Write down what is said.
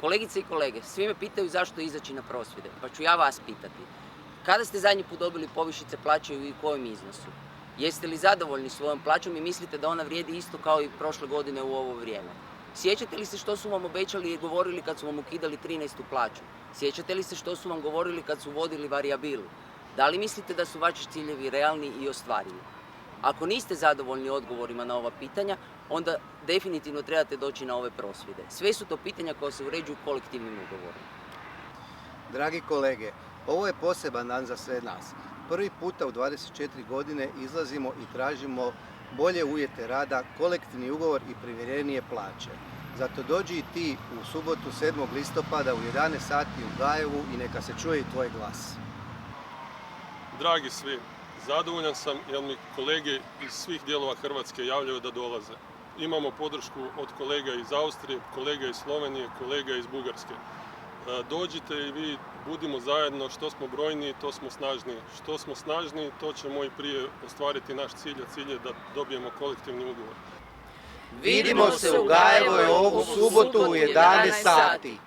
Kolegice i kolege, svi me pitaju zašto izaći na prosvjede, pa ću ja vas pitati. Kada ste zadnji put dobili povišice plaće i u kojem iznosu? Jeste li zadovoljni svojom plaćom i mislite da ona vrijedi isto kao i prošle godine u ovo vrijeme? Sjećate li se što su vam obećali i govorili kad su vam ukidali 13. plaću? Sjećate li se što su vam govorili kad su vodili varijabilu? Da li mislite da su vaši ciljevi realni i ostvarivi? Ako niste zadovoljni odgovorima na ova pitanja, onda definitivno trebate doći na ove prosvjede. Sve su to pitanja koja se uređuju kolektivnim ugovorom. Dragi kolege, ovo je poseban dan za sve nas. Prvi puta u 24 godine izlazimo i tražimo bolje uvjete rada, kolektivni ugovor i primjerenije plaće. Zato dođi i ti u subotu 7. listopada u 11 sati u Gajevu i neka se čuje i tvoj glas. Dragi svi, zadovoljan sam jer mi kolege iz svih dijelova Hrvatske javljaju da dolaze. Imamo podršku od kolega iz Austrije, kolega iz Slovenije, kolega iz Bugarske. Dođite i vi, budimo zajedno, što smo brojniji, to smo snažniji. Što smo snažniji, to ćemo i prije ostvariti naš cilj, a cilj je da dobijemo kolektivni ugovor. Vidimo se u Gajevoj ovu subotu u 11 sati.